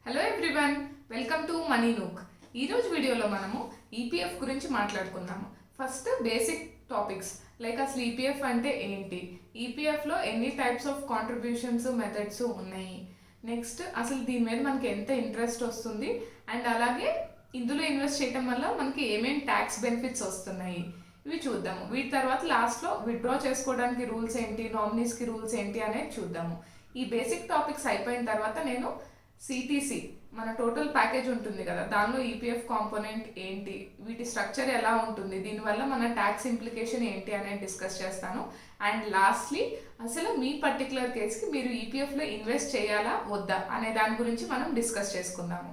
Hello everyone, welcome to money nook. ఈరోజు వీడియోలో మనము ఈపీఎఫ్ గురించి మాట్లాడుకుందాము. ఫస్ట్ బేసిక్ టాపిక్స్ లైక్ అసలు ఈపీఎఫ్ అంటే ఏంటి, ఈపీఎఫ్లో ఎన్ని టైప్స్ ఆఫ్ కాంట్రిబ్యూషన్స్ మెథడ్స్ ఉన్నాయి, నెక్స్ట్ అసలు దీని మీద మనకి ఎంత ఇంట్రెస్ట్ వస్తుంది, అండ్ అలాగే ఇందులో ఇన్వెస్ట్ చేయడం వల్ల మనకి ఏమేమి ట్యాక్స్ బెనిఫిట్స్ వస్తున్నాయి ఇవి చూద్దాము. వీటి తర్వాత లాస్ట్లో విత్డ్రా చేసుకోవడానికి రూల్స్ ఏంటి, నామినీస్కి రూల్స్ ఏంటి అనేది చూద్దాము. ఈ బేసిక్ టాపిక్స్ అయిపోయిన తర్వాత నేను సిటీసీ మన టోటల్ ప్యాకేజ్ ఉంటుంది కదా, దానిలో ఈపీఎఫ్ కాంపోనెంట్ ఏంటి, వీటి స్ట్రక్చర్ ఎలా ఉంటుంది, దీనివల్ల మన ట్యాక్స్ ఇంప్లికేషన్ ఏంటి అనేది డిస్కస్ చేస్తాను. అండ్ లాస్ట్లీ అసలు మీ పర్టికులర్ కేసుకి మీరు ఈపీఎఫ్లో ఇన్వెస్ట్ చేయాలా వద్దా అనే దాని గురించి మనం డిస్కస్ చేసుకుందాము.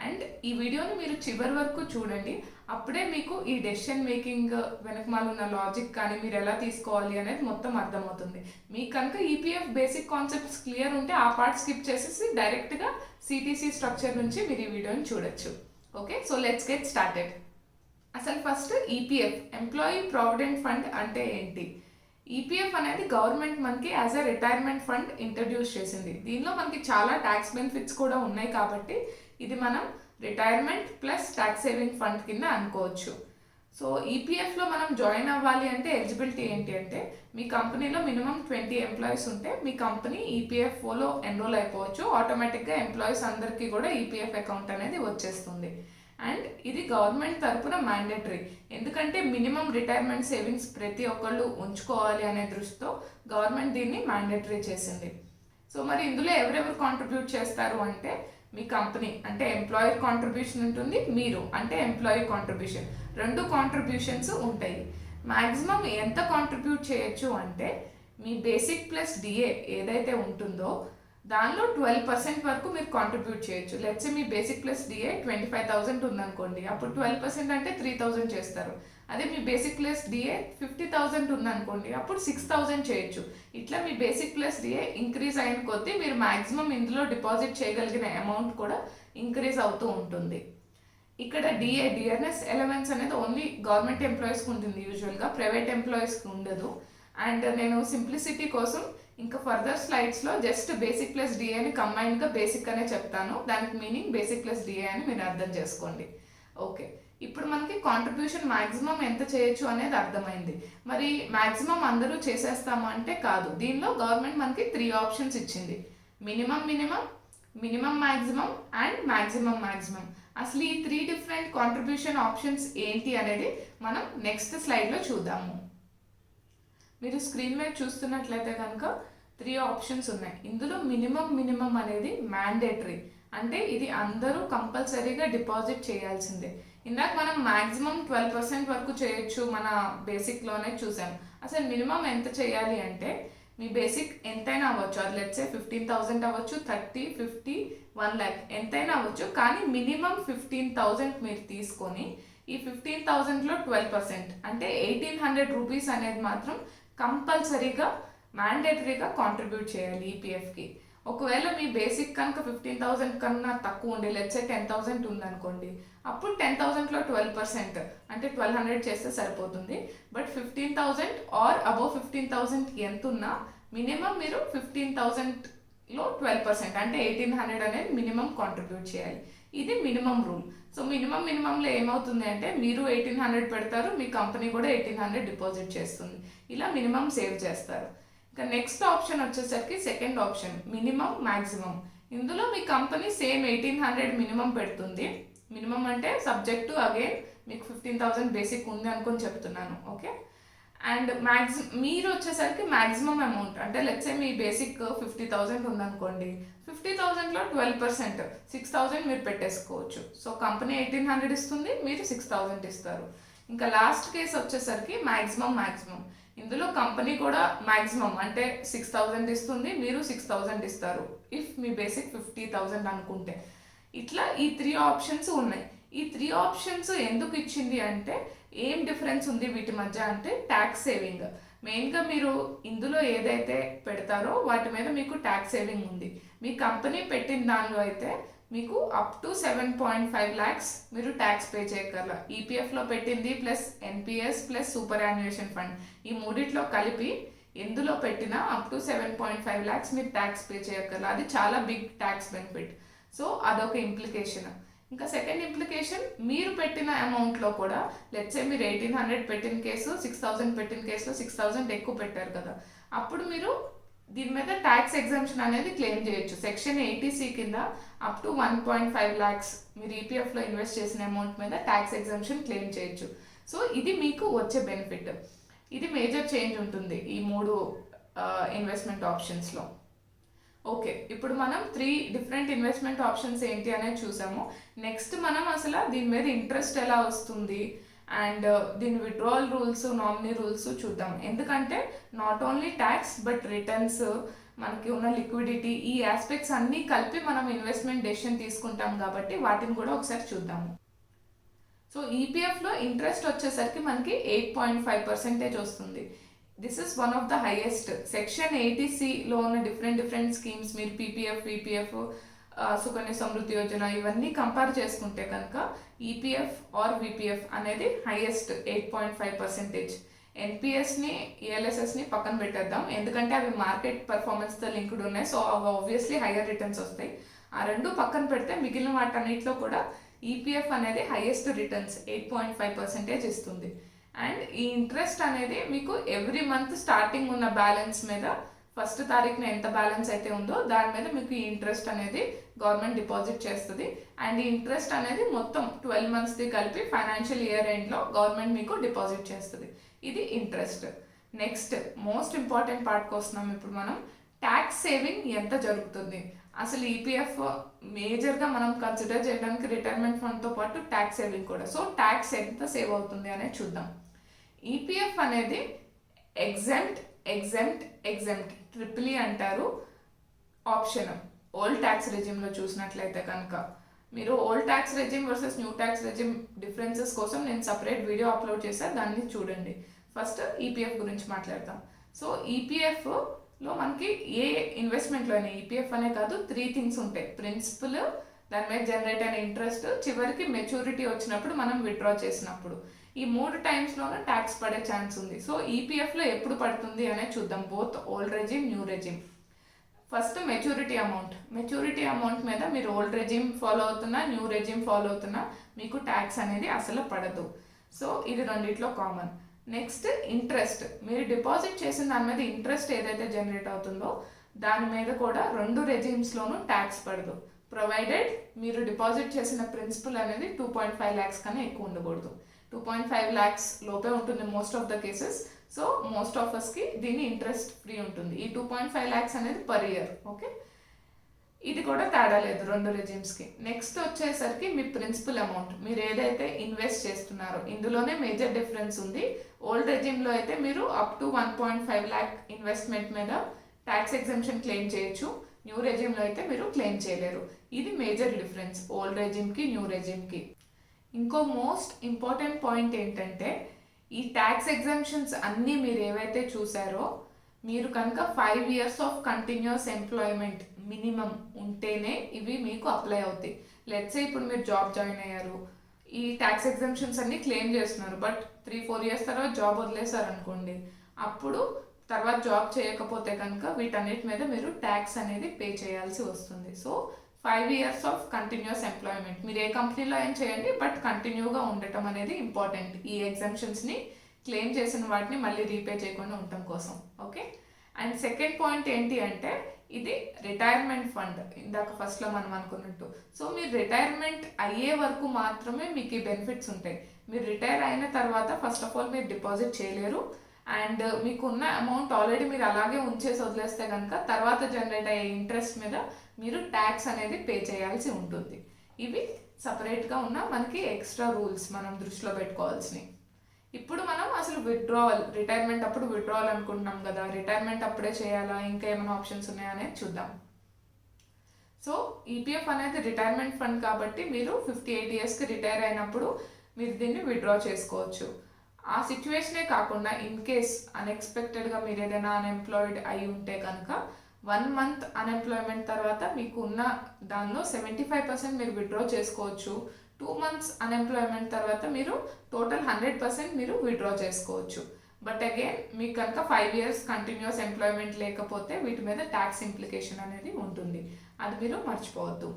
అండ్ ఈ వీడియోని మీరు చివరి వరకు చూడండి, అప్పుడే మీకు ఈ డెసిషన్ మేకింగ్ వెనకమాల ఉన్న లాజిక్ కానీ మీరు ఎలా తీసుకోవాలి అనేది మొత్తం అర్థమవుతుంది. మీకు కనుక ఈపీఎఫ్ బేసిక్ కాన్సెప్ట్స్ క్లియర్ ఉంటే ఆ పార్ట్ స్కిప్ చేసేసి డైరెక్ట్గా సిటీసీ స్ట్రక్చర్ నుంచి మీరు ఈ వీడియోని చూడొచ్చు. Okay, so let's get started. అసలు first EPF employee provident fund అంటే ఏంటి? ఈపీఎఫ్ అనేది గవర్నమెంట్ మనకి as a retirement fund introduce చేసింది. దీనిలో మనకి చాలా ట్యాక్స్ బెనిఫిట్స్ కూడా ఉన్నాయి కాబట్టి ఇది మనం retirement plus tax saving fund కింద అనుకోవచ్చు. సో ఈపీఎఫ్లో మనం జాయిన్ అవ్వాలి అంటే ఎలిజిబిలిటీ ఏంటి అంటే, మీ కంపెనీలో మినిమం 20 ఎంప్లాయీస్ ఉంటే మీ కంపెనీ ఈపీఎఫ్ఓలో ఎన్రోల్ అయిపోవచ్చు. ఆటోమేటిక్గా ఎంప్లాయీస్ అందరికీ కూడా ఈపీఎఫ్ అకౌంట్ అనేది వచ్చేస్తుంది. అండ్ ఇది గవర్నమెంట్ తరపున మ్యాండేటరీ, ఎందుకంటే మినిమం రిటైర్మెంట్ సేవింగ్స్ ప్రతి ఒక్కళ్ళు ఉంచుకోవాలి అనే దృష్టితో గవర్నమెంట్ దీన్ని మ్యాండేటరీ చేసింది. సో మరి ఇందులో ఎవరెవరు కాంట్రిబ్యూట్ చేస్తారు అంటే, మీ కంపెనీ అంటే ఎంప్లాయర్ కాంట్రిబ్యూషన్ ఉంటుంది, మీరు అంటే ఎంప్లాయీ కాంట్రిబ్యూషన్, రెండు కాంట్రిబ్యూషన్స్ ఉంటాయి. మ్యాక్సిమం ఎంత కాంట్రిబ్యూట్ చేయొచ్చు అంటే, మీ బేసిక్ ప్లస్ డిఏ ఏదైతే ఉంటుందో దానిలో 12% వరకు మీరు కాంట్రిబ్యూట్ చేయొచ్చు. లెట్స్ మీ బేసిక్ ప్లస్ డిఏ 25,000 ఉందనుకోండి, అప్పుడు 12% అంటే 3,000 చేస్తారు. అదే మీ బేసిక్ ప్లస్ డిఏ 50,000 ఉందనుకోండి, అప్పుడు 6,000 చేయొచ్చు. ఇట్లా మీ బేసిక్ ప్లస్ డిఏ ఇంక్రీజ్ అయిన కొద్దీ మీరు మ్యాక్సిమం ఇందులో డిపాజిట్ చేయగలిగిన అమౌంట్ కూడా ఇంక్రీజ్ అవుతూ ఉంటుంది. ఇక్కడ డిఆర్ఎస్ ఎలవెన్స్ అనేది ఓన్లీ గవర్నమెంట్ ఎంప్లాయీస్కి ఉంటుంది, యూజువల్గా ప్రైవేట్ ఎంప్లాయీస్కి ఉండదు. అండ్ నేను సింప్లిసిటీ కోసం ఇంకా ఫర్దర్ స్లైడ్స్లో జస్ట్ బేసిక్ ప్లస్ డిఏని కంబైన్డ్గా బేసిక్ అనే చెప్తాను, దానికి మీనింగ్ బేసిక్ ప్లస్ డిఏ అని మీరు అర్థం చేసుకోండి. ఓకే, ఇప్పుడు మనకి కాంట్రిబ్యూషన్ మ్యాక్సిమం ఎంత చేయొచ్చు అనేది అర్థమైంది. మరి మ్యాక్సిమం అందరూ చేసేస్తాము అంటే కాదు, దీనిలో గవర్నమెంట్ మనకి 3 ఆప్షన్స్ ఇచ్చింది: minimum minimum, minimum maximum and maximum maximum. అసలు ఈ 3 డిఫరెంట్ కాంట్రిబ్యూషన్ ఆప్షన్స్ ఏంటి అనేది మనం నెక్స్ట్ స్లైడ్లో చూద్దాము. మీరు స్క్రీన్ మీద చూస్తున్నట్లయితే కనుక 3 ఆప్షన్స్ ఉన్నాయి. ఇందులో మినిమం అనేది మ్యాండేటరీ, అంటే ఇది అందరూ కంపల్సరీగా డిపాజిట్ చేయాల్సిందే. ఇందాక మనం మ్యాక్సిమం 12% వరకు చేయొచ్చు మన బేసిక్లోనే చూసాం. అసలు మినిమం ఎంత చేయాలి అంటే, మీ బేసిక్ ఎంతైనా అవ్వచ్చు, అది లెట్స్ సే 15,000 అవ్వచ్చు, 30, 50, 1 lakh ఎంతైనా అవ్వచ్చు, కానీ మినిమం 15,000 మీరు తీసుకొని ఈ 15,000లో 12% అంటే 1,800 రూపీస్ అనేది మాత్రం కంపల్సరీగా మ్యాండేటరీగా కాంట్రిబ్యూట్ చేయాలి ఈపీఎఫ్కి. ఒకవేళ మీ బేసిక్ కనుక 15,000 కన్నా తక్కువ ఉండి లెట్స్ సే 10,000 ఉందనుకోండి, అప్పుడు 10,000లో 12% అంటే 1,200 చేస్తే సరిపోతుంది. బట్ 15,000 ఆర్ అబౌవ్ 15,000 ఎంత ఉన్నా మినిమం మీరు 15,000లో 12% అంటే 1,800 అనేది మినిమం కాంట్రిబ్యూట్ చేయాలి. ఇది మినిమం రూల్. సో మినిమంలో ఏమవుతుంది అంటే, మీరు 1,800 పెడతారు, మీ కంపెనీ కూడా 1,800 డిపాజిట్ చేస్తుంది. ఇలా మినిమం సేవ్ చేస్తారు. ఇంకా నెక్స్ట్ ఆప్షన్ వచ్చేసరికి సెకండ్ ఆప్షన్ మినిమం మ్యాక్సిమం. ఇందులో మీ కంపెనీ సేమ్ 1,800 మినిమం పెడుతుంది. మినిమం అంటే సబ్జెక్ట్ టు అగైన్ మీకు 15,000 బేసిక్ ఉంది అనుకొని చెప్తున్నాను. ఓకే, అండ్ మీరు వచ్చేసరికి మ్యాక్సిమం అమౌంట్ అంటే లెట్స్ సే మీ బేసిక్ 50,000 ఉందనుకోండి, 50,000లో 12% 6,000 మీరు పెట్టేసుకోవచ్చు. సో కంపెనీ 1,800 ఇస్తుంది, మీరు 6,000 ఇస్తారు. ఇంకా లాస్ట్ కేసు వచ్చేసరికి మ్యాక్సిమం. ఇందులో కంపెనీ కూడా మ్యాక్సిమం అంటే 6,000 ఇస్తుంది, మీరు 6,000 ఇస్తారు ఇఫ్ మీ బేసిక్ 50,000 అనుకుంటే. ఇట్లా ఈ 3 ఆప్షన్స్ ఉన్నాయి. ఈ 3 ఆప్షన్స్ ఎందుకు ఇచ్చింది అంటే, ఏం డిఫరెన్స్ ఉంది వీటి మధ్య అంటే ట్యాక్స్ సేవింగ్. మెయిన్గా మీరు ఇందులో ఏదైతే పెడతారో వాటి మీద మీకు ట్యాక్స్ సేవింగ్ ఉంది. మీ కంపెనీ పెట్టిన దానిలో అయితే మీకు అప్ టు 7.5 lakhs మీరు ట్యాక్స్ పే చేయగల. ఈపీఎఫ్లో పెట్టింది plus NPS plus superannuation fund, ఈ మూడిట్లో కలిపి ఎందులో పెట్టినా అప్ టు 7.5 lakhs మీరు ట్యాక్స్ పే చేయగల. అది చాలా బిగ్ ట్యాక్స్ బెనిఫిట్. సో అదొక ఇంప్లికేషన్. ఇంకా సెకండ్ ఇంప్లికేషన్, మీరు పెట్టిన అమౌంట్లో కూడా లెట్సే మీరు 1800 పెట్టిన కేసు 6000 పెట్టిన కేసులో 6000 ఎక్కువ పెట్టారు కదా, అప్పుడు మీరు దీని మీద ట్యాక్స్ ఎగ్జామ్షన్ అనేది క్లెయిమ్ చేయొచ్చు. సెక్షన్ 80C కింద అప్ టు 1.5 lakhs మీరు ఈపీఎఫ్లో ఇన్వెస్ట్ చేసిన అమౌంట్ మీద ట్యాక్స్ ఎగ్జామ్షన్ క్లెయిమ్ చేయొచ్చు. సో ఇది మీకు వచ్చే బెనిఫిట్. ఇది మేజర్ చేంజ్ ఉంటుంది ఈ 3 ఇన్వెస్ట్మెంట్ ఆప్షన్స్లో. ఓకే, ఇప్పుడు మనం 3 డిఫరెంట్ ఇన్వెస్ట్మెంట్ ఆప్షన్స్ ఏంటి అనేది చూసాము. నెక్స్ట్ మనం అసలు దీని మీద ఇంట్రెస్ట్ ఎలా వస్తుంది అండ్ దీని విడ్రావల్ రూల్స్, నామినీ రూల్స్ చూద్దాం. ఎందుకంటే not only tax but returns, మనకి ఉన్న లిక్విడిటీ, ఈ ఆస్పెక్ట్స్ అన్నీ కలిపి మనం ఇన్వెస్ట్మెంట్ డెసిషన్ తీసుకుంటాం కాబట్టి వాటిని కూడా ఒకసారి చూద్దాము. సో ఈపీఎఫ్లో ఇంట్రెస్ట్ వచ్చేసరికి మనకి 8.5% వస్తుంది. This is one of the highest. Section 80Cలో ఉన్న డిఫరెంట్ స్కీమ్స్, మీరు పీపీఎఫ్, విపిఎఫ్, సుకన్య సమృద్ధి యోజన ఇవన్నీ కంపేర్ చేసుకుంటే కనుక ఈపీఎఫ్ ఆర్ విపిఎఫ్ అనేది హైయెస్ట్ 8.5%. ఎన్పిఎస్ని, ఈఎల్ఎస్ఎస్ని పక్కన పెట్టేద్దాం, ఎందుకంటే అవి మార్కెట్ పర్ఫార్మెన్స్తో లింక్డ్ ఉన్నాయి. సో అవి ఆబ్వియస్లీ హయ్యర్ రిటర్న్స్ వస్తాయి. ఆ రెండు పక్కన పెడితే మిగిలిన వాటన్నిటిలో కూడా ఈపీఎఫ్ అనేది హైయెస్ట్ రిటర్న్స్ 8.5% ఇస్తుంది. అండ్ ఈ ఇంట్రెస్ట్ అనేది మీకు ఎవ్రీ మంత్ స్టార్టింగ్ ఉన్న బ్యాలెన్స్ మీద, ఫస్ట్ తారీఖున ఎంత బ్యాలెన్స్ అయితే ఉందో దాని మీద మీకు ఈ ఇంట్రెస్ట్ అనేది గవర్నమెంట్ డిపాజిట్ చేస్తుంది. అండ్ ఈ ఇంట్రెస్ట్ అనేది మొత్తం 12 monthsది కలిపి ఫైనాన్షియల్ ఇయర్ ఎండ్లో గవర్నమెంట్ మీకు డిపాజిట్ చేస్తుంది. ఇది ఇంట్రెస్ట్. నెక్స్ట్ మోస్ట్ ఇంపార్టెంట్ పార్ట్కి వస్తున్నాం. ఇప్పుడు మనం ట్యాక్స్ సేవింగ్ ఎంత జరుగుతుంది, అసలు ఈపీఎఫ్ మేజర్గా మనం కన్సిడర్ చేయడానికి రిటైర్మెంట్ ఫండ్తో పాటు ట్యాక్స్ సేవింగ్ కూడా. సో ట్యాక్స్ ఎంత సేవ్ అవుతుంది అనేది చూద్దాం. ఈపీఎఫ్ అనేది ఎగ్జెంప్ట్ ట్రిపుల్ అంటారు ఆప్షన్. ఓల్డ్ ట్యాక్స్ రెజిమ్లో చూసినట్లయితే కనుక మీరు old tax regime versus new tax regime differences కోసం నేను సపరేట్ వీడియో అప్లోడ్ చేశాను, దాన్ని చూడండి. ఫస్ట్ ఈపీఎఫ్ గురించి మాట్లాడతాం. సో ఈపీఎఫ్లో మనకి ఏ ఇన్వెస్ట్మెంట్లో అయినా, ఈపీఎఫ్ అనే కాదు, 3 things ఉంటాయి. ప్రిన్సిపల్, దాని మీద జనరేట్ అయిన ఇంట్రెస్ట్, చివరికి మెచ్యూరిటీ వచ్చినప్పుడు మనం విత్డ్రా చేసినప్పుడు. ఈ 3 టైమ్స్లోనూ ట్యాక్స్ పడే ఛాన్స్ ఉంది. సో ఈపీఎఫ్లో ఎప్పుడు పడుతుంది అనేది చూద్దాం, both old regime, new regime. First maturity amount మీద మీరు ఓల్డ్ రెజిమ్ ఫాలో అవుతున్నా, న్యూ రెజిమ్ ఫాలో అవుతున్నా, మీకు ట్యాక్స్ అనేది అసలు పడదు. సో ఇది రెండిట్లో కామన్. నెక్స్ట్ ఇంట్రెస్ట్, మీరు డిపాజిట్ చేసిన దాని మీద ఇంట్రెస్ట్ ఏదైతే జనరేట్ అవుతుందో దాని మీద కూడా 2 రెజిమ్స్లోనూ ట్యాక్స్ పడదు, ప్రొవైడెడ్ మీరు డిపాజిట్ చేసిన ప్రిన్సిపల్ అనేది 2.5 lakhs కన్నా ఎక్కువ ఉండకూడదు. 2.5 lakhs లోపే ఉంటుంది most of the cases. So most of అస్కి దీని ఇంట్రెస్ట్ ఫ్రీ ఉంటుంది. ఈ 2.5 lakhs అనేది పర్ ఇయర్. ఓకే, ఇది కూడా తేడా లేదు 2 రెజిమ్స్కి. నెక్స్ట్ వచ్చేసరికి మీ ప్రిన్సిపల్ అమౌంట్, మీరు ఏదైతే ఇన్వెస్ట్ చేస్తున్నారో ఇందులోనే మేజర్ డిఫరెన్స్ ఉంది. ఓల్డ్ రెజిమ్లో అయితే మీరు అప్ టు 1.5 lakh ఇన్వెస్ట్మెంట్ మీద ట్యాక్స్ ఎగ్జెంప్షన్ క్లెయిమ్ చేయొచ్చు, న్యూ రెజిమ్లో అయితే మీరు క్లెయిమ్ చేయలేరు. ఇది మేజర్ డిఫరెన్స్ ఓల్డ్ రెజిమ్కి, న్యూ రెజిమ్కి. ఇంకో మోస్ట్ ఇంపార్టెంట్ పాయింట్ ఏంటంటే, ఈ ట్యాక్స్ ఎగ్జెంప్షన్స్ అన్నీ మీరు ఏవైతే చూసారో, మీరు కనుక 5 years of continuous employment minimum ఉంటేనే ఇవి మీకు అప్లై అవుతాయి. లెట్సే ఇప్పుడు మీరు జాబ్ జాయిన్ అయ్యారు, ఈ ట్యాక్స్ ఎగ్జెంప్షన్స్ అన్నీ క్లెయిమ్ చేస్తున్నారు, బట్ 3-4 years తర్వాత జాబ్ వదిలేశారు అనుకోండి, అప్పుడు తర్వాత జాబ్ చేయకపోతే కనుక వీటన్నిటి మీద మీరు ట్యాక్స్ అనేది పే చేయాల్సి వస్తుంది. So 5 years of continuous employment, మీరు ఏ కంపెనీలో ఏం చేయండి బట్ కంటిన్యూగా ఉండటం అనేది ఇంపార్టెంట్, ఈ ఎగ్జామ్షన్స్ని క్లెయిమ్ చేసిన వాటిని మళ్ళీ రీపే చేయకుండా ఉండటం కోసం. ఓకే, అండ్ సెకండ్ పాయింట్ ఏంటి అంటే, ఇది రిటైర్మెంట్ ఫండ్. ఇందాక ఫస్ట్లో మనం అనుకున్నట్టు, సో మీరు రిటైర్మెంట్ అయ్యే వరకు మాత్రమే మీకు ఈ బెనిఫిట్స్ ఉంటాయి. మీరు రిటైర్ అయిన తర్వాత ఫస్ట్ ఆఫ్ ఆల్ మీరు డిపాజిట్ చేయలేరు. అండ్ మీకున్న అమౌంట్ ఆల్రెడీ మీరు అలాగే ఉంచేసి వదిలేస్తే కనుక తర్వాత జనరేట్ అయ్యే ఇంట్రెస్ట్ మీద మీరు ట్యాక్స్ అనేది పే చేయాల్సి ఉంటుంది. ఇవి సపరేట్గా ఉన్న మనకి ఎక్స్ట్రా రూల్స్ మనం దృష్టిలో పెట్టుకోవాల్సినవి. ఇప్పుడు మనం అసలు విత్డ్రావల్, రిటైర్మెంట్ అప్పుడు విత్డ్రావల్ అనుకుంటున్నాం కదా, రిటైర్మెంట్ అప్పుడే చేయాలా, ఇంకా ఏమైనా ఆప్షన్స్ ఉన్నాయా అనేది చూద్దాం. సో ఈపీఎఫ్ అనేది రిటైర్మెంట్ ఫండ్ కాబట్టి మీరు 58 yearsకి రిటైర్ అయినప్పుడు మీరు దీన్ని విత్డ్రా చేసుకోవచ్చు. ఆ సిచ్యువేషనే కాకుండా ఇన్ కేస్ అన్ఎక్స్పెక్టెడ్గా మీరు ఏదైనా అన్ఎంప్లాయిడ్ అయి ఉంటే కనుక 1 month అన్ఎంప్లాయ్మెంట్ తర్వాత మీకు ఉన్న దానిలో 75% మీరు విత్డ్రా చేసుకోవచ్చు. 2 months అన్ఎంప్లాయ్మెంట్ తర్వాత మీరు టోటల్ 100% మీరు విత్డ్రా చేసుకోవచ్చు. బట్ అగైన్ మీకు కనుక 5 years కంటిన్యూస్ ఎంప్లాయ్మెంట్ లేకపోతే వీటి మీద ట్యాక్స్ ఇంప్లికేషన్ అనేది ఉంటుంది, అది మీరు మర్చిపోవద్దు.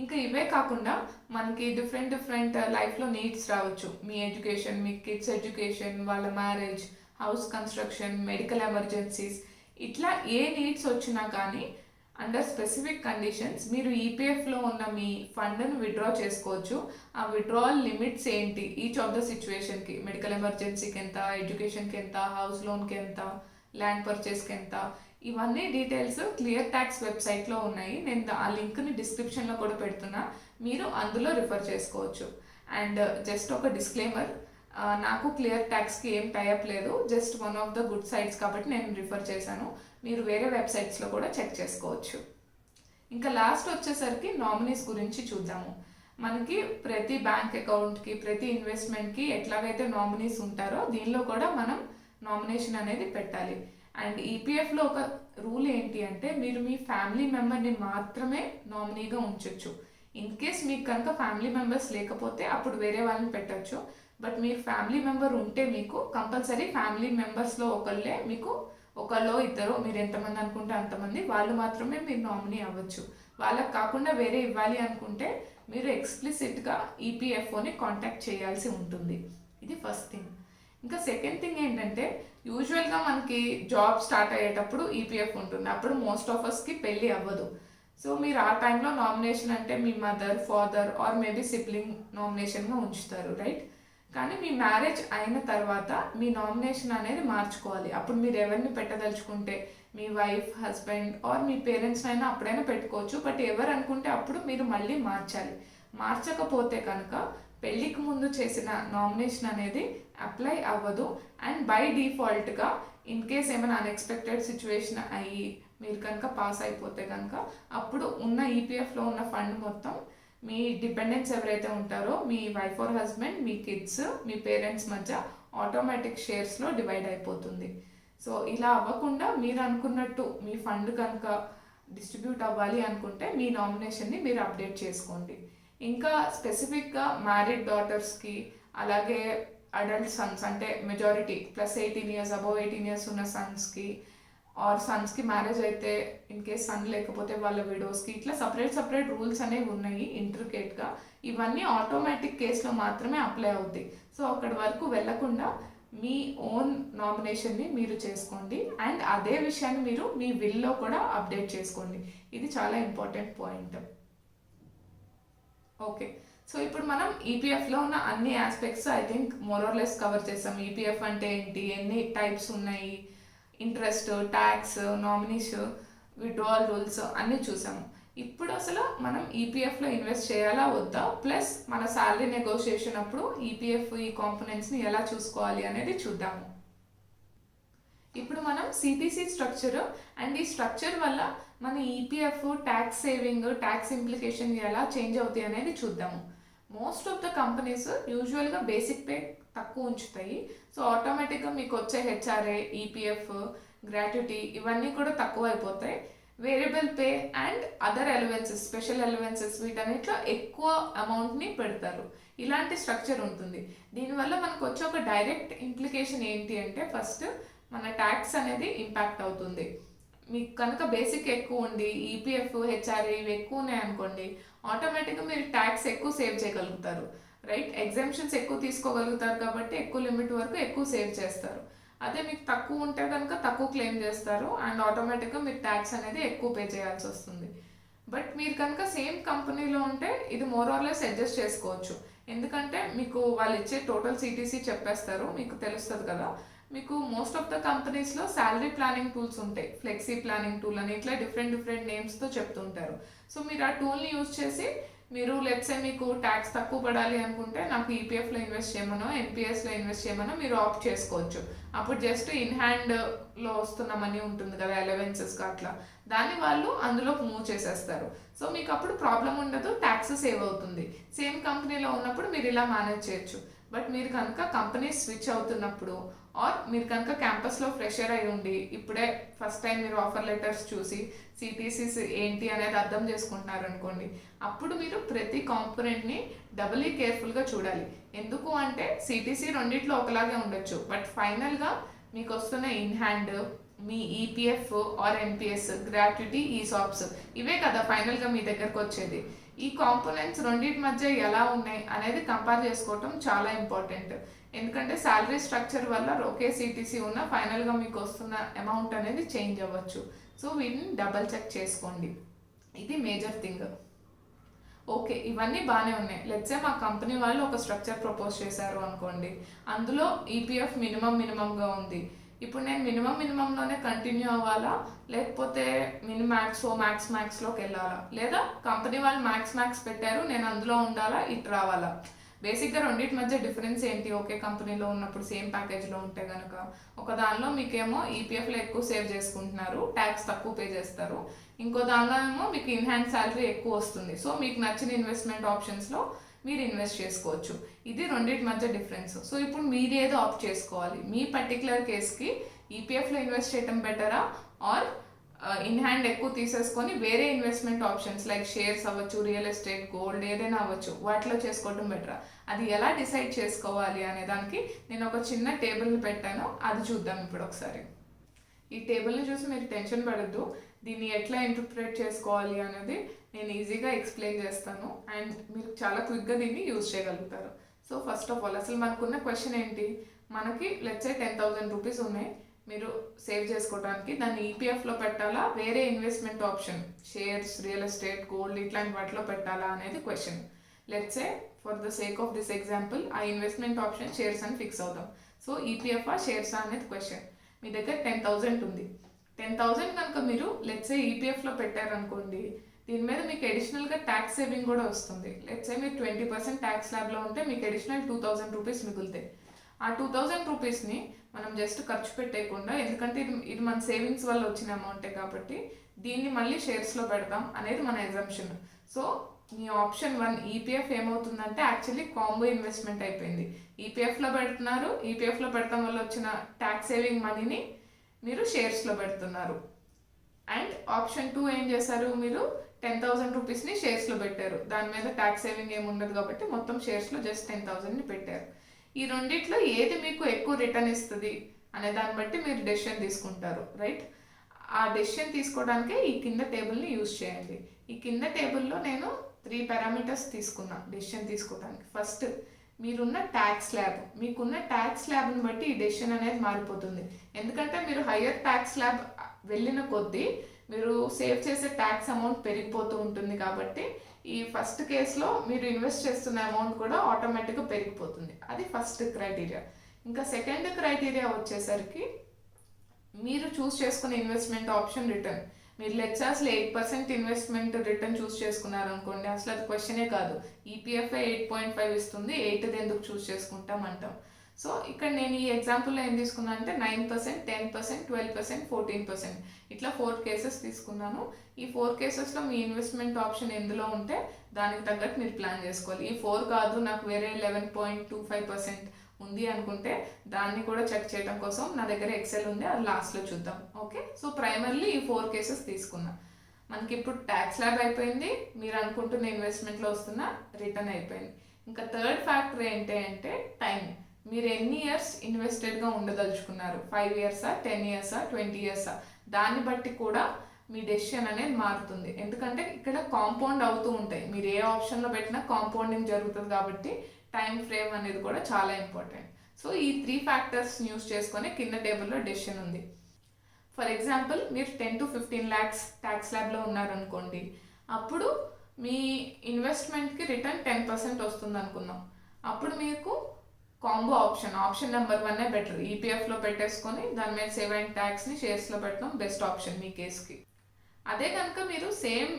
ఇంకా ఇవే కాకుండా మనకి డిఫరెంట్ లైఫ్లో నీడ్స్ రావచ్చు. మీ ఎడ్యుకేషన్, మీ కిడ్స్ ఎడ్యుకేషన్, వాళ్ళ marriage, house construction, medical emergencies, ఇట్లా ఏ నీడ్స్ వచ్చినా కానీ అండర్ స్పెసిఫిక్ కండిషన్స్ మీరు ఈపీఎఫ్లో ఉన్న మీ ఫండ్ను విత్డ్రా చేసుకోవచ్చు. ఆ విత్డ్రావల్ లిమిట్స్ ఏంటి, ఈచ్ ఆఫ్ ద సిచ్యువేషన్కి, మెడికల్ ఎమర్జెన్సీకి ఎంత, ఎడ్యుకేషన్కి ఎంత, హౌస్ లోన్కి ఎంత, ల్యాండ్ పర్చేస్కి ఎంత, ఇవన్నీ డీటెయిల్స్ క్లియర్ ట్యాక్స్ వెబ్సైట్లో ఉన్నాయి. నేను ఆ లింక్ని డిస్క్రిప్షన్లో కూడా పెడుతున్నా, మీరు అందులో రిఫర్ చేసుకోవచ్చు. అండ్ జస్ట్ ఒక డిస్క్లైమర్, నాకు క్లియర్ ట్యాక్స్కి ఏం టైఅప్ లేదు, just one of the good sites కాబట్టి నేను రిఫర్ చేశాను. మీరు వేరే వెబ్సైట్స్లో కూడా చెక్ చేసుకోవచ్చు. ఇంకా లాస్ట్ వచ్చేసరికి నామినీస్ గురించి చూద్దాము. మనకి ప్రతి బ్యాంక్ అకౌంట్కి, ప్రతి ఇన్వెస్ట్మెంట్కి ఎట్లాగైతే నామినీస్ ఉంటారో దీనిలో కూడా మనం నామినేషన్ అనేది పెట్టాలి. అండ్ ఈపీఎఫ్లో ఒక రూల్ ఏంటి అంటే మీరు మీ ఫ్యామిలీ మెంబర్ని మాత్రమే నామినీగా ఉంచవచ్చు. ఇన్ కేస్ మీకు కనుక ఫ్యామిలీ మెంబర్స్ లేకపోతే అప్పుడు వేరే వాళ్ళని పెట్టచ్చు. బట్ మీరు ఫ్యామిలీ మెంబర్ ఉంటే మీకు కంపల్సరీ ఫ్యామిలీ మెంబర్స్లో ఒకళ్ళే, మీకు ఒకళ్ళో ఇద్దరు, మీరు ఎంతమంది అనుకుంటే అంతమంది, వాళ్ళు మాత్రమే మీరు నామినీ అవ్వచ్చు. వాళ్ళకి కాకుండా వేరే ఇవ్వాలి అనుకుంటే మీరు ఎక్స్ప్లిసిట్గా ఈపీఎఫ్ఓని కాంటాక్ట్ చేయాల్సి ఉంటుంది. ఇది ఫస్ట్ థింగ్. ఇంకా సెకండ్ థింగ్ ఏంటంటే యూజువల్గా మనకి జాబ్ స్టార్ట్ అయ్యేటప్పుడు ఈపీఎఫ్ ఉంటుంది. అప్పుడు మోస్ట్ ఆఫ్ అస్కి పెళ్ళి అవ్వదు. సో మీరు ఆ టైంలో నామినేషన్ అంటే మీ mother, father or maybe sibling నామినేషన్గా ఉంచుతారు, రైట్? కానీ మీ మ్యారేజ్ అయిన తర్వాత మీ నామినేషన్ అనేది మార్చుకోవాలి. అప్పుడు మీరు ఎవరిని పెట్టదలుచుకుంటే మీ వైఫ్, హస్బెండ్ ఆర్ మీ పేరెంట్స్ అయినా అప్పుడైనా పెట్టుకోవచ్చు. బట్ ఎవరు అనుకుంటే అప్పుడు మీరు మళ్ళీ మార్చాలి. మార్చకపోతే కనుక పెళ్ళికి ముందు చేసిన నామినేషన్ అనేది అప్లై అవ్వదు. అండ్ బై డిఫాల్ట్గా ఇన్ కేస్ ఏమైనా అన్ఎక్స్పెక్టెడ్ సిచ్యువేషన్ అయ్యి మీరు కనుక పాస్ అయిపోతే కనుక అప్పుడు ఉన్న ఈపీఎఫ్లో ఉన్న ఫండ్ మొత్తం మీ డిపెండెంట్స్ ఎవరైతే ఉంటారో, మీ వైఫ్ ఆర్ హస్బెండ్, మీ కిడ్స్, మీ పేరెంట్స్ మధ్య ఆటోమేటిక్ షేర్స్లో డివైడ్ అయిపోతుంది. సో ఇలా అవ్వకుండా మీరు అనుకున్నట్టు మీ ఫండ్ కనుక డిస్ట్రిబ్యూట్ అవ్వాలి అనుకుంటే మీ నామినేషన్ని మీరు అప్డేట్ చేసుకోండి. ఇంకా స్పెసిఫిక్గా మ్యారీడ్ డాటర్స్కి, అలాగే అడల్ట్ సన్స్ అంటే majority plus 18 years, above 18 years ఉన్న సన్స్కి ఆర్ సన్స్కి మ్యారేజ్ అయితే ఇన్ కేస్ సన్ లేకపోతే వాళ్ళ విడోస్కి, ఇట్లా సపరేట్ రూల్స్ అనేవి ఉన్నాయి ఇంట్రికేట్గా. ఇవన్నీ ఆటోమేటిక్ కేసులో మాత్రమే అప్లై అవుతాయి. సో అక్కడి వరకు వెళ్లకుండా మీ ఓన్ నామినేషన్ని మీరు చేసుకోండి. అండ్ అదే విషయాన్ని మీరు మీ విల్లో కూడా అప్డేట్ చేసుకోండి. ఇది చాలా ఇంపార్టెంట్ పాయింట్. ఓకే, సో ఇప్పుడు మనం ఈపీఎఫ్లో ఉన్న అన్ని aspects I think more or less cover చేస్తాం. ఈపీఎఫ్ అంటే ఏంటి, ఎన్ని టైప్స్ ఉన్నాయి, interest, tax, nominees, withdrawal rules అన్నీ చూసాము. ఇప్పుడు అసలు మనం ఈపీఎఫ్లో ఇన్వెస్ట్ చేయాలా వద్దా, ప్లస్ మన శాలరీ నెగోషియేషన్ అప్పుడు ఈపీఎఫ్ ఈ కాంపోనెంట్స్ని ఎలా చూసుకోవాలి అనేది చూద్దాము. ఇప్పుడు మనం సిటీసీ స్ట్రక్చర్ అండ్ ఈ స్ట్రక్చర్ వల్ల మన EPF, tax saving, tax implication ఎలా చేంజ్ అవుతాయి అనేది చూద్దాము. మోస్ట్ ఆఫ్ ద కంపెనీస్ యూజువల్గా బేసిక్ పే తక్కువ ఉంచుతాయి. సో ఆటోమేటిక్గా మీకు వచ్చే హెచ్ఆర్ఏ, ఈపీఎఫ్, గ్రాట్యుటీ ఇవన్నీ కూడా తక్కువ అయిపోతాయి. Variable pay and other allowances, special allowances, వీటన్నిటిలో ఎక్కువ అమౌంట్ని పెడతారు. ఇలాంటి స్ట్రక్చర్ ఉంటుంది. దీనివల్ల మనకు వచ్చే ఒక డైరెక్ట్ ఇంప్లికేషన్ ఏంటి అంటే ఫస్ట్ మన ట్యాక్స్ అనేది ఇంపాక్ట్ అవుతుంది. మీకు కనుక బేసిక్ ఎక్కువ ఉండి ఈపీఎఫ్, హెచ్ఆర్ఏ ఇవి ఎక్కువ ఉన్నాయి అనుకోండి, ఆటోమేటిక్గా మీరు ట్యాక్స్ ఎక్కువ సేవ్ చేయగలుగుతారు, రైట్? ఎగ్జామ్షన్స్ ఎక్కువ తీసుకోగలుగుతారు కాబట్టి ఎక్కువ లిమిట్ వరకు ఎక్కువ సేవ్ చేస్తారు. అదే మీకు తక్కువ ఉంటే కనుక తక్కువ క్లెయిమ్ చేస్తారు అండ్ ఆటోమేటిక్గా మీరు ట్యాక్స్ అనేది ఎక్కువ పే చేయాల్సి వస్తుంది. బట్ మీరు కనుక సేమ్ కంపెనీలో ఉంటే ఇది మోర్ ఆర్ లెస్ అడ్జస్ట్ చేసుకోవచ్చు. ఎందుకంటే మీకు వాళ్ళు ఇచ్చే టోటల్ సిటీసీ చెప్పేస్తారు, మీకు తెలుస్తుంది కదా. మీకు మోస్ట్ ఆఫ్ ద కంపెనీస్లో శాలరీ ప్లానింగ్ టూల్స్ ఉంటాయి, ఫ్లెక్సీ ప్లానింగ్ టూల్ అని ఇట్లా డిఫరెంట్ నేమ్స్తో చెప్తుంటారు. సో మీరు ఆ టూల్ని యూజ్ చేసి మీరు లెట్స్ సే మీకు ట్యాక్స్ తక్కువ పడాలి అనుకుంటే నాకు ఈపీఎఫ్లో ఇన్వెస్ట్ చేయమనో, ఎన్పిఎస్లో ఇన్వెస్ట్ చేయమనో మీరు ఆప్ట్ చేసుకోవచ్చు. అప్పుడు జస్ట్ ఇన్ హ్యాండ్లో వస్తున్న మనీ ఉంటుంది కదా అలవెన్సెస్గా, అట్లా దాన్ని వాళ్ళు అందులో మూవ్ చేసేస్తారు. సో మీకు అప్పుడు ప్రాబ్లం ఉండదు, ట్యాక్స్ సేవ్ అవుతుంది. సేమ్ కంపెనీలో ఉన్నప్పుడు మీరు ఇలా మేనేజ్ చేయొచ్చు. బట్ మీరు కనుక కంపెనీ స్విచ్ అవుతున్నప్పుడు ఆర్ మీరు కనుక క్యాంపస్లో ఫ్రెషర్ అయి ఉండి ఇప్పుడే ఫస్ట్ టైం మీరు ఆఫర్ లెటర్స్ చూసి సిటీసీస్ ఏంటి అనేది అర్థం చేసుకుంటున్నారు అనుకోండి, అప్పుడు మీరు ప్రతి కాంపోనెంట్ని డబుల్లీ కేర్ఫుల్గా చూడాలి. ఎందుకు అంటే సిటీసీ రెండిట్లో ఒకలాగే ఉండొచ్చు, బట్ ఫైనల్గా మీకు వస్తున్న ఇన్ హ్యాండ్, మీ EPF or NPS, gratuity, ESOPs ఇవే కదా ఫైనల్గా మీ దగ్గరకు వచ్చేది. ఈ కాంపోనెంట్స్ రెండింటి మధ్య ఎలా ఉన్నాయి అనేది కంపేర్ చేసుకోవటం చాలా ఇంపార్టెంట్. ఎందుకంటే శాలరీ స్ట్రక్చర్ వల్ల ఒకే సిటీసీ ఉన్న ఫైనల్గా మీకు వస్తున్న అమౌంట్ అనేది చేంజ్ అవ్వచ్చు. సో వీటిని డబల్ చెక్ చేసుకోండి, ఇది మేజర్ థింగ్. ఓకే, ఇవన్నీ బాగానే ఉన్నాయి. లెట్సే మా కంపెనీ వాళ్ళు ఒక స్ట్రక్చర్ ప్రపోజ్ చేశారు అనుకోండి, అందులో ఈపీఎఫ్ మినిమంగా ఉంది. ఇప్పుడు నేను మినిమంలోనే కంటిన్యూ అవ్వాలా, లేకపోతే మ్యాక్స్లోకి వెళ్ళాలా, లేదా కంపెనీ వాళ్ళు మ్యాక్స్ పెట్టారు నేను అందులో ఉండాలా, ఇటు రావాలా? బేసిక్గా రెండింటి మధ్య డిఫరెన్స్ ఏంటి? ఒకే కంపెనీలో ఉన్నప్పుడు సేమ్ ప్యాకేజ్లో ఉంటే కనుక ఒక దానిలో మీకేమో ఈపీఎఫ్లో ఎక్కువ సేవ్ చేసుకుంటున్నారు, ట్యాక్స్ తక్కువ పే చేస్తారు. ఇంకో దానిలో ఏమో మీకు ఇన్ హ్యాండ్ శాలరీ ఎక్కువ వస్తుంది. సో మీకు నచ్చిన ఇన్వెస్ట్మెంట్ ఆప్షన్స్లో మీరు ఇన్వెస్ట్ చేసుకోవచ్చు. ఇది రెండింటి మధ్య డిఫరెన్స్. సో ఇప్పుడు మీరు ఏదో ఆప్ట్ చేసుకోవాలి. మీ పర్టికులర్ కేస్కి ఈపీఎఫ్లో ఇన్వెస్ట్ చేయడం బెటరా, ఆర్ ఇన్ హ్యాండ్ ఎక్కువ తీసేసుకొని వేరే ఇన్వెస్ట్మెంట్ ఆప్షన్స్ లైక్ షేర్స్ అవ్వచ్చు, రియల్ ఎస్టేట్, గోల్డ్ ఏదైనా అవ్వచ్చు, వాటిలో చేసుకోవడం బెటరా? అది ఎలా డిసైడ్ చేసుకోవాలి అనే దానికి నేను ఒక చిన్న టేబుల్ని పెట్టాను, అది చూద్దాం ఇప్పుడు ఒకసారి. ఈ టేబుల్ని చూసి మీరు టెన్షన్ పడద్దు, దీన్ని ఎట్లా ఇంటర్ప్రిట్ చేసుకోవాలి అనేది నేను ఈజీగా ఎక్స్ప్లెయిన్ చేస్తాను అండ్ మీరు చాలా క్విక్గా దీన్ని యూజ్ చేయగలుగుతారు. సో ఫస్ట్ ఆఫ్ ఆల్ అసలు మనకున్న క్వశ్చన్ ఏంటి? మనకి లెట్స్ సే 10,000 రూపీస్ ఉన్నాయి మీరు సేవ్ చేసుకోవడానికి. దాన్ని ఈపీఎఫ్లో పెట్టాలా, వేరే investment option shares, real estate, gold ఇట్లాంటి వాటిలో పెట్టాలా అనేది question. Let's say for the sake of this example ఆ ఇన్వెస్ట్మెంట్ ఆప్షన్ షేర్స్ అని ఫిక్స్ అవుతాం. సో ఈపీఎఫ్ షేర్సా అనేది క్వశ్చన్. మీ దగ్గర 10,000 ఉంది. 10,000 కనుక మీరు లెట్స్ సే ఈపీఎఫ్లో పెట్టారనుకోండి, దీని మీద మీకు అడిషనల్గా ట్యాక్స్ సేవింగ్ కూడా వస్తుంది. లెట్స్ సే మీరు 20% ట్యాక్స్ స్లాబ్లో ఉంటే మీకు అడిషనల్ 2,000 రూపీస్ మిగులుతాయి. ఆ 2,000 రూపీస్ని మనం జస్ట్ ఖర్చు పెట్టేయకుండా, ఎందుకంటే ఇది మన సేవింగ్స్ వల్ల వచ్చిన అమౌంటే కాబట్టి దీన్ని మళ్ళీ షేర్స్లో పెడతాం అనేది మన ఎగ్జంప్షన్. సో మీ ఆప్షన్ 1 ఈపీఎఫ్ ఏమవుతుందంటే యాక్చువల్లీ కాంబో ఇన్వెస్ట్మెంట్ అయిపోయింది. ఈపీఎఫ్లో పెడుతున్నారు, ఈపీఎఫ్లో పెడతాం వల్ల వచ్చిన ట్యాక్స్ సేవింగ్ మనీని మీరు షేర్స్లో పెడుతున్నారు. అండ్ ఆప్షన్ 2 ఏం చేశారు? మీరు 10,000 రూపీస్ని షేర్స్లో పెట్టారు, దాని మీద ట్యాక్స్ సేవింగ్ ఏమి ఉండదు కాబట్టి మొత్తం షేర్స్లో జస్ట్ 10,000ని పెట్టారు. ఈ రెండిట్లో ఏది మీకు ఎక్కువ రిటర్న్ ఇస్తుంది అనే దాన్ని బట్టి మీరు డెసిషన్ తీసుకుంటారు, రైట్? ఆ డెసిషన్ తీసుకోవడానికే ఈ కింద టేబుల్ని యూజ్ చేయండి. ఈ కింద టేబుల్లో నేను 3 పారామీటర్స్ తీసుకున్నా డెసిషన్ తీసుకోవడానికి. ఫస్ట్ మీరున్న ట్యాక్స్ స్లాబ్, మీకున్న ట్యాక్స్ స్లాబ్ని బట్టి ఈ డెసిషన్ అనేది మారిపోతుంది. ఎందుకంటే మీరు హయ్యర్ ట్యాక్స్ స్లాబ్ వెళ్ళిన కొద్దీ మీరు సేవ్ చేసే ట్యాక్స్ అమౌంట్ పెరిగిపోతూ ఉంటుంది కాబట్టి ఈ ఫస్ట్ కేసులో మీరు ఇన్వెస్ట్ చేస్తున్న అమౌంట్ కూడా ఆటోమేటిక్గా పెరిగిపోతుంది. అది ఫస్ట్ క్రైటీరియా. ఇంకా సెకండ్ క్రైటీరియా వచ్చేసరికి మీరు చూస్ చేసుకునే ఇన్వెస్ట్మెంట్ ఆప్షన్ రిటర్న్. మీరు లెట్స్ అసలు 8% ఇన్వెస్ట్మెంట్ రిటర్న్ చూస్ చేసుకున్నారు అనుకోండి, అసలు అది క్వశ్చనే కాదు. ఈపీఎఫ్ఏ 8.5 ఇస్తుంది, 8 ఎందుకు చూస్ చేసుకుంటాం అంటాం. సో ఇక్కడ నేను ఈ ఎగ్జాంపుల్లో ఏం తీసుకున్నాను అంటే 9%, 10%, 12%, 14% ఇట్లా 4 కేసెస్ తీసుకున్నాను. ఈ 4 కేసెస్లో మీ ఇన్వెస్ట్మెంట్ ఆప్షన్ ఎందులో ఉంటే దానికి తగ్గట్టు మీరు ప్లాన్ చేసుకోవాలి. ఈ 4 కాదు, నాకు వేరే 11.25% ఉంది అనుకుంటే దాన్ని కూడా చెక్ చేయడం కోసం నా దగ్గర ఎక్సెల్ ఉంది, అది లాస్ట్లో చూద్దాం. ఓకే, సో ప్రైమర్లీ ఈ 4 కేసెస్ తీసుకున్నా. మనకి ఇప్పుడు ట్యాక్స్ ల్యాబ్ అయిపోయింది, మీరు అనుకుంటున్న ఇన్వెస్ట్మెంట్లో వస్తున్న రిటర్న్ అయిపోయింది. ఇంకా థర్డ్ ఫ్యాక్టర్ ఏంటి అంటే టైం. మీరు ఎన్ని ఇయర్స్ ఇన్వెస్టెడ్గా ఉండదలుచుకున్నారు? 5 ఇయర్సా, 10 ఇయర్సా, 20 ఇయర్సా? దాన్ని బట్టి కూడా మీ డెసిషన్ అనేది మారుతుంది. ఎందుకంటే ఇక్కడ కాంపౌండ్ అవుతూ ఉంటాయి, మీరు ఏ ఆప్షన్లో పెట్టినా కాంపౌండింగ్ జరుగుతుంది కాబట్టి టైం ఫ్రేమ్ అనేది కూడా చాలా ఇంపార్టెంట్. సో ఈ 3 ఫ్యాక్టర్స్ యూస్ చేసుకొని కింద టేబుల్లో డెసిషన్ ఉంది. ఫర్ ఎగ్జాంపుల్ మీరు 10 to 15 lakhs ట్యాక్స్ ల్యాబ్లో ఉన్నారనుకోండి, అప్పుడు మీ ఇన్వెస్ట్మెంట్కి రిటర్న్ 10% వస్తుంది అనుకున్నాం. అప్పుడు మీకు కాంబో ఆప్షన్ నెంబర్ 1 బెటర్. ఈపీఎఫ్లో పెట్టేసుకొని దాని మీద సేవ్ అండ్ ట్యాక్స్ని షేర్స్లో పెట్టడం బెస్ట్ ఆప్షన్ మీ కేసుకి. అదే కనుక మీరు సేమ్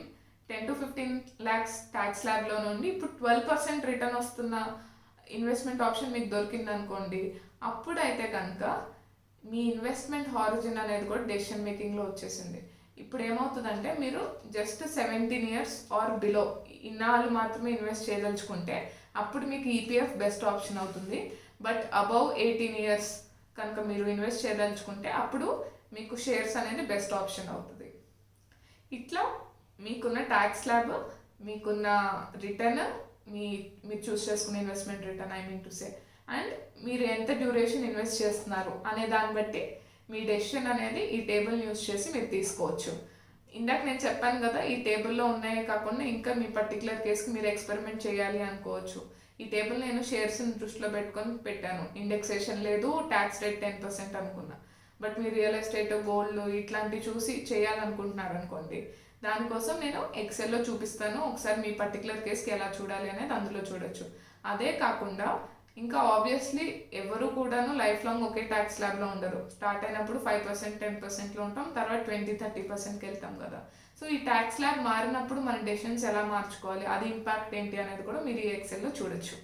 10 to 15 lakhs ట్యాక్స్ ల్యాబ్లో నుండి ఇప్పుడు 12% రిటర్న్ వస్తున్న ఇన్వెస్ట్మెంట్ ఆప్షన్ మీకు దొరికింది అనుకోండి, అప్పుడైతే కనుక మీ ఇన్వెస్ట్మెంట్ హారిజిన్ అనేది కూడా డెసిషన్ మేకింగ్లో వచ్చేసింది. ఇప్పుడు ఏమవుతుందంటే మీరు జస్ట్ 17 years ఆర్ బిలో ఇన్నాళ్ళు మాత్రమే ఇన్వెస్ట్ చేయదలుచుకుంటే అప్పుడు మీకు ఈపీఎఫ్ బెస్ట్ ఆప్షన్ అవుతుంది. బట్ అబౌవ్ 18 years కనుక మీరు ఇన్వెస్ట్ చేయదలుచుకుంటే అప్పుడు మీకు షేర్స్ అనేది బెస్ట్ ఆప్షన్ అవుతుంది. ఇట్లా మీకున్న ట్యాక్స్ స్లాబ్, మీకున్న రిటర్న్, మీరు చూస్ చేసుకునే investment return I mean to say, and మీరు ఎంత డ్యూరేషన్ ఇన్వెస్ట్ చేస్తున్నారు అనే దాన్ని బట్టి మీ డెసిషన్ అనేది ఈ టేబుల్ యూస్ చేసి మీరు తీసుకోవచ్చు. ఇందాక నేను చెప్పాను కదా, ఈ టేబుల్లో ఉన్నాయే కాకుండా ఇంకా మీ పర్టికులర్ కేసుకి మీరు ఎక్స్పెరిమెంట్ చేయాలి అనుకోవచ్చు. ఈ టేబుల్ నేను షేర్స్ని దృష్టిలో పెట్టుకొని పెట్టాను. ఇండెక్సేషన్ లేదు, ట్యాక్స్ రేట్ 10% అనుకున్నా. బట్ మీరు రియల్ ఎస్టేట్, గోల్డ్ ఇట్లాంటివి చూసి చేయాలనుకుంటున్నారు అనుకోండి, దానికోసం నేను ఎక్సెల్లో చూపిస్తాను. ఒకసారి మీ పర్టికులర్ కేసుకి ఎలా చూడాలి అనేది అందులో చూడొచ్చు. అదే కాకుండా ఇంకా ఆబ్వియస్లీ ఎవరు కూడాను లైఫ్ లాంగ్ ఒకే ట్యాక్స్ స్లాబ్లో ఉండరు. స్టార్ట్ అయినప్పుడు 5%, 10%లో ఉంటాం, తర్వాత 20-30%కి వెళ్తాం కదా. సో ఈ ట్యాక్స్ స్లాబ్ మారినప్పుడు మన డెసిషన్స్ ఎలా మార్చుకోవాలి, అది ఇంపాక్ట్ ఏంటి అనేది కూడా మీరు ఈ ఎక్సెల్లో చూడొచ్చు.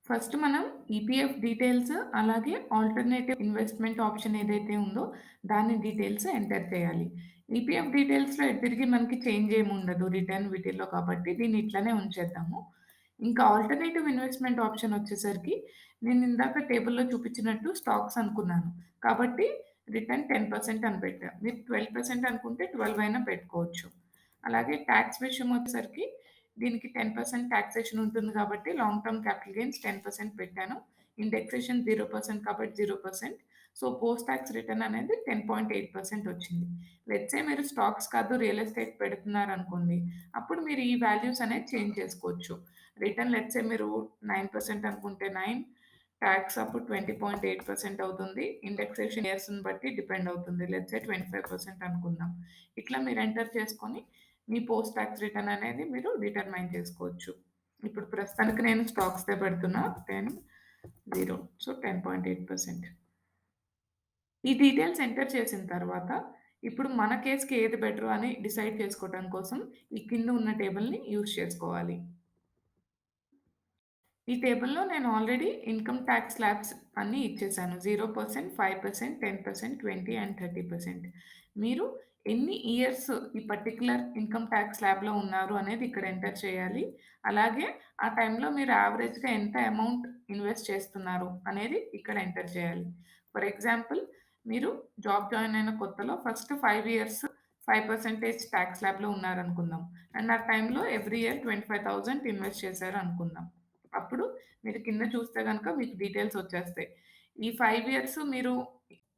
ఫస్ట్ మనం ఈపీఎఫ్ డీటెయిల్స్, అలాగే ఆల్టర్నేటివ్ ఇన్వెస్ట్మెంట్ ఆప్షన్ ఏదైతే ఉందో దాని డీటెయిల్స్ ఎంటర్ చేయాలి. ఈపీఎఫ్ డీటెయిల్స్లో తిరిగి మనకి చేంజ్ ఏమి ఉండదు రిటర్న్ వీటిల్లో, కాబట్టి దీన్ని ఇట్లనే ఉంచేద్దాము. ఇంకా ఆల్టర్నేటివ్ ఇన్వెస్ట్మెంట్ ఆప్షన్ వచ్చేసరికి నేను ఇందాక టేబుల్లో చూపించినట్టు స్టాక్స్ అనుకున్నాను. కాబట్టి రిటర్న్ 10% అని పెట్టా. మీరు 12% అనుకుంటే 12 అయినా పెట్టుకోవచ్చు. అలాగే ట్యాక్స్ విషయం వచ్చేసరికి దీనికి 10% టాక్సేషన్ ఉంటుంది కాబట్టి లాంగ్ టర్మ్ క్యాపిటల్ గెయిన్స్ 10% పెట్టాను. ఇండెక్సేషన్ 0% కాబట్టి 0%. సో పోస్ట్ ట్యాక్స్ రిటర్న్ అనేది 10.8% వచ్చింది. లెట్సే మీరు స్టాక్స్ కాదు రియల్ ఎస్టేట్ పెడుతున్నారనుకోండి, అప్పుడు మీరు ఈ వాల్యూస్ అనేది చేంజ్ చేసుకోవచ్చు. రిటర్న్ లెట్సే మీరు 9% అనుకుంటే 9, ట్యాక్స్ అప్పుడు 20.8% అవుతుంది. ఇండెక్సేషన్ ఇయర్స్ని బట్టి డిపెండ్ అవుతుంది. లెట్సే 25% అనుకుందాం. ఇట్లా మీరు ఎంటర్ చేసుకొని మీ పోస్ట్ ట్యాక్స్ రిటర్న్ అనేది మీరు డిటర్మైన్ చేసుకోవచ్చు. ఇప్పుడు ప్రస్తుతానికి నేను స్టాక్స్దే పెడుతున్నా 10, 0, సో 10.8%. ఈ డీటెయిల్స్ ఎంటర్ చేసిన తర్వాత ఇప్పుడు మన కేస్కి ఏది బెటర్ అని డిసైడ్ చేసుకోవడం కోసం ఈ కింద ఉన్న టేబుల్ని యూజ్ చేసుకోవాలి. ఈ టేబుల్‌లో నేను ఆల్రెడీ ఇన్‌కమ్ టాక్స్ స్లాబ్స్ అన్నీ ఇచ్చేసాను. 0%, 5%, 10%, 20 అండ్ 30%. మీరు ఎన్ని ఇయర్స్ ఈ పర్టిక్యులర్ ఇన్‌కమ్ టాక్స్ స్లాబ్‌లో ఉన్నారు అనేది ఇక్కడ ఎంటర్ చేయాలి. అలాగే ఆ టైంలో మీరు యావరేజ్‌గా ఎంత అమౌంట్ ఇన్వెస్ట్ చేస్తున్నారు అనేది ఇక్కడ ఎంటర్ చేయాలి. ఫర్ ఎగ్జాంపుల్, మీరు జాబ్ జాయిన్ అయిన కొత్తలో ఫస్ట్ 5 ఇయర్స్ 5% టాక్స్ స్లాబ్‌లో ఉన్నారనుకుందాం. అండ్ ఆ టైంలో ఎవ్రీ ఇయర్ 25,000 ఇన్వెస్ట్ చేశారు అనుకుందాం. అప్పుడు మీరు కింద చూస్తే గనక మీకు డీటెయిల్స్ వచ్చేస్తాయి. ఈ 5 ఇయర్స్ మీరు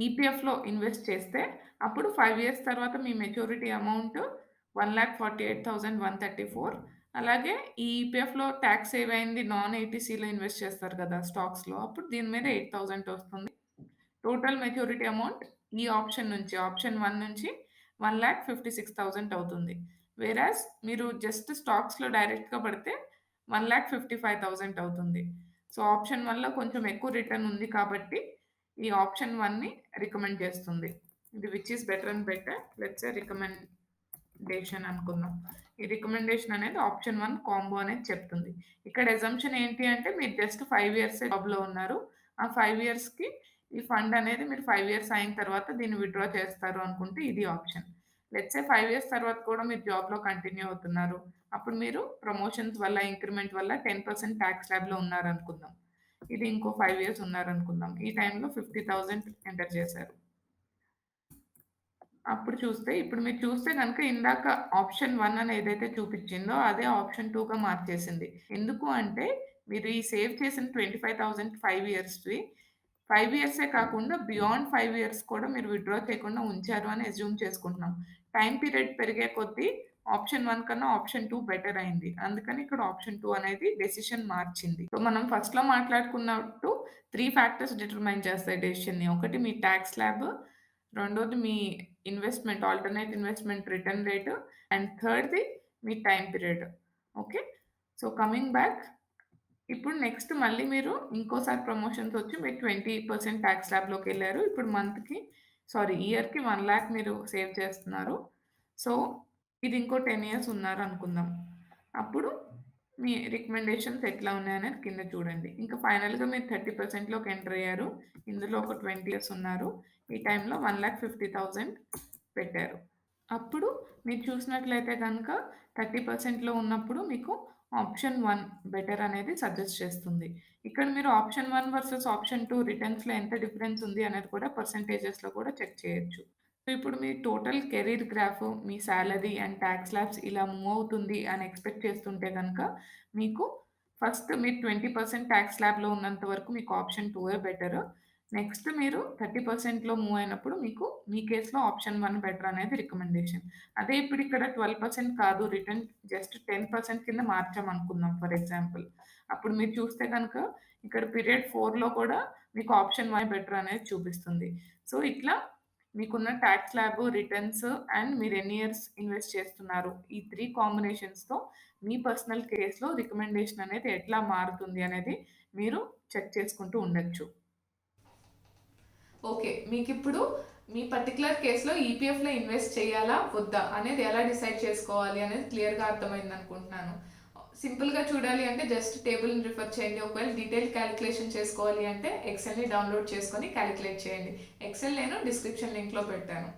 ఈపీఎఫ్‌లో ఇన్వెస్ట్ చేస్తే, అప్పుడు 5 ఇయర్స్ తర్వాత మీ మెచ్యూరిటీ అమౌంట్ 1,48,134. అలాగే ఈ ఈపీఎఫ్‌లో టాక్స్ సేవ్ అయింది నాన్ ఏటీసీలో ఇన్వెస్ట్ చేస్తారు కదా స్టాక్స్‌లో, అప్పుడు దీని మీద 8,000 వస్తుంది. టోటల్ మెచ్యూరిటీ అమౌంట్ ఈ ఆప్షన్ నుంచి, ఆప్షన్ 1 నుంచి 1,56,000 అవుతుంది. వేరాజ్ మీరు జస్ట్ స్టాక్స్‌లో డైరెక్ట్‌గా పడితే 1,55,000 అవుతుంది. సో, ఆప్షన్ 1లో కొంచెం ఎక్కువ రిటర్న్ ఉంది కాబట్టి ఈ ఆప్షన్ 1ని రికమెండ్ చేస్తుంది. ఇది విచ్ ఈస్ బెటర్ అని బెటర్. లెట్స్ సే రికమెండేషన్ అనుకుందాం. ఈ రికమెండేషన్ అనేది ఆప్షన్ 1 కాంబో అనేది చెప్తుంది. ఇక్కడ అజంప్షన్ ఏంటి అంటే మీరు జస్ట్ 5 ఇయర్సే జాబ్‌లో ఉన్నారు. ఆ 5 ఇయర్స్‌కి ఈ ఫండ్ అనేది మీరు 5 ఇయర్స్ అయిన తర్వాత దీన్ని విత్‌డ్రా చేస్తారు అనుకుంటే ఇది ఆప్షన్. లెట్స్ సే 5 ఇయర్స్ తర్వాత కూడా మీరు జాబ్‌లో కంటిన్యూ అవుతున్నారు. అప్పుడు మీరు ప్రమోషన్స్ వల్ల, ఇంక్రిమెంట్ వల్ల 10% టాక్స్ స్లాబ్‌లో ఉన్నారనుకుందాం. ఇది ఇంకో 5 ఇయర్స్ ఉన్నారనుకుందాం. ఈ టైంలో 50,000 ఎంటర్ చేశారు. అప్పుడు చూస్తే ఇప్పుడు మీరు చూస్తే గనుక ఇందాక ఆప్షన్ 1 అని ఏదైతే చూపిచ్చిందో అదే ఆప్షన్ 2గా మార్చేసింది. ఎందుకు అంటే మీరు ఈ సేవ్ చేసిన 25,000 5 ఇయర్స్‌వి 5 ఇయర్సే కాకుండా బియాండ్ 5 ఇయర్స్ కూడా మీరు విత్‌డ్రా చేయకుండా ఉంచారు అని అస్యూమ్ చేసుకుంటున్నాం. టైమ్ పీరియడ్ పెరిగే కొద్దీ ఆప్షన్ 1 కన్నా ఆప్షన్ 2 బెటర్ అయింది. అందుకని ఇక్కడ ఆప్షన్ 2 అనేది డెసిషన్ మార్చింది. సో, మనం ఫస్ట్‌లో మాట్లాడుకున్నట్టు 3 ఫ్యాక్టర్స్ డిటర్మైన్ చేస్తాయి డెసిషన్‌ని. ఒకటి మీ టాక్స్ స్లాబ్, రెండోది మీ investment, alternate investment return rate and థర్డ్‌ది మీ time period. Okay. So, coming back, ఇప్పుడు నెక్స్ట్ మళ్ళీ మీరు ఇంకోసారి ప్రమోషన్స్ వచ్చి మీరు 20% టాక్స్ స్లాబ్‌లోకెళ్లారు. ఇప్పుడు ఇయర్‌కి 1,00,000 మీరు సేవ్ చేస్తున్నారు. సో, ఇది ఇంకో 10 ఇయర్స్ ఉన్నారనుకుందాం. అప్పుడు మీ రికమెండేషన్స్ ఎట్లా ఉన్నాయనేది కింద చూడండి. ఇంకా ఫైనల్‌గా మీరు 30%లోకి ఎంటర్ అయ్యారు. ఇందులో ఒక 20 ఇయర్స్ ఉన్నారు. ఈ టైంలో 1,50,000 పెట్టారు. అప్పుడు మీరు చూసినట్లయితే గనక 30%లో ఉన్నప్పుడు మీకు ఆప్షన్ 1 బెటర్ అనేది సజెస్ట్ చేస్తుంది. ఇక్కడ మీరు ఆప్షన్ 1 వర్సెస్ ఆప్షన్ 2 రిటర్న్స్‌లో ఎంత డిఫరెన్స్ ఉంది అనేది కూడా పర్సెంటేజెస్‌లో కూడా చెక్ చేయొచ్చు. సో, ఇప్పుడు మీ టోటల్ కెరీర్ గ్రాఫ్, మీ సాలరీ అండ్ టాక్స్ స్లాబ్స్ ఇలా మూవ్ అవుతుంది అని ఎక్స్‌పెక్ట్ చేస్తుంటే గనక మీకు ఫస్ట్ మీరు 20% టాక్స్ స్లాబ్‌లో ఉన్నంత వరకు మీకు ఆప్షన్ 2 బెటర్. నెక్స్ట్ మీరు 30%లో మూవ్ అయినప్పుడు మీకు మీ కేస్‌లో ఆప్షన్ 1 బెటర్ అనేది రికమెండేషన్. అదే ఇప్పుడు ఇక్కడ 12% కాదు రిటర్న్ జస్ట్ 10% కింద మార్చామనుకుందాం ఫర్ ఎగ్జాంపుల్. అప్పుడు మీరు చూస్తే గనుక ఇక్కడ పీరియడ్ 4లో కూడా మీకు ఆప్షన్ 1 బెటర్ అనేది చూపిస్తుంది. సో, ఇట్లా మీకున్న టాక్స్ స్లాబ్, రిటర్న్స్ అండ్ మీరు ఎన్ని ఇయర్స్ ఇన్వెస్ట్ చేస్తున్నారు. ఈ 3 కాంబినేషన్స్‌తో మీ పర్సనల్ కేస్‌లో రికమెండేషన్ అనేది ఎట్లా మారుతుంది అనేది మీరు చెక్ చేసుకుంటూ ఉండొచ్చు. ఓకే. మీకిప్పుడు మీ పర్టిక్యులర్ కేస్‌లో ఈపీఎఫ్‌లో ఇన్వెస్ట్ చేయాలా? వద్దా? అనేది ఎలా డిసైడ్ చేసుకోవాలి అనేది క్లియర్‌గా అర్థమైందనుకుంటున్నాను. సింపుల్‌గా చూడాలి అంటే జస్ట్ టేబుల్‌ని రిఫర్ చేయండి. ఒకవేళ డీటెయిల్ క్యాలిక్యులేషన్ చేసుకోవాలి అంటే ఎక్సెల్‌ని డౌన్‌లోడ్ చేసుకొని క్యాలిక్యులేట్ చేయండి. ఎక్సెల్ నేను డిస్క్రిప్షన్ లింక్‌లో పెట్టాను.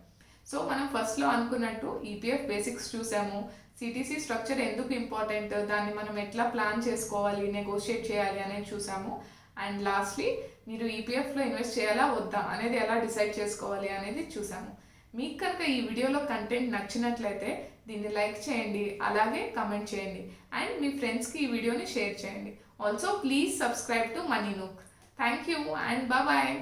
సో, మనం ఫస్ట్‌లో అనుకున్నట్టు ఈపీఎఫ్ బేసిక్స్ చూసాము. సిటీసీ స్ట్రక్చర్ ఎందుకు ఇంపార్టెంట్? దాన్ని మనం ఎట్లా ప్లాన్ చేసుకోవాలి, నెగోషియేట్ చేయాలి అనేది చూసాము. అండ్ లాస్ట్‌లీ మీరు ఈపీఎఫ్‌లో ఇన్వెస్ట్ చేయాలా? వద్దా? అనేది ఎలా డిసైడ్ చేసుకోవాలి అనేది చూసాము. మీకు కనుక ఈ వీడియోలో కంటెంట్ నచ్చినట్లయితే దీన్ని లైక్ చేయండి, అలాగే కమెంట్ చేయండి అండ్ మీ ఫ్రెండ్స్‌కి ఈ వీడియోని షేర్ చేయండి. Also please subscribe to money nook. Thank you and bye.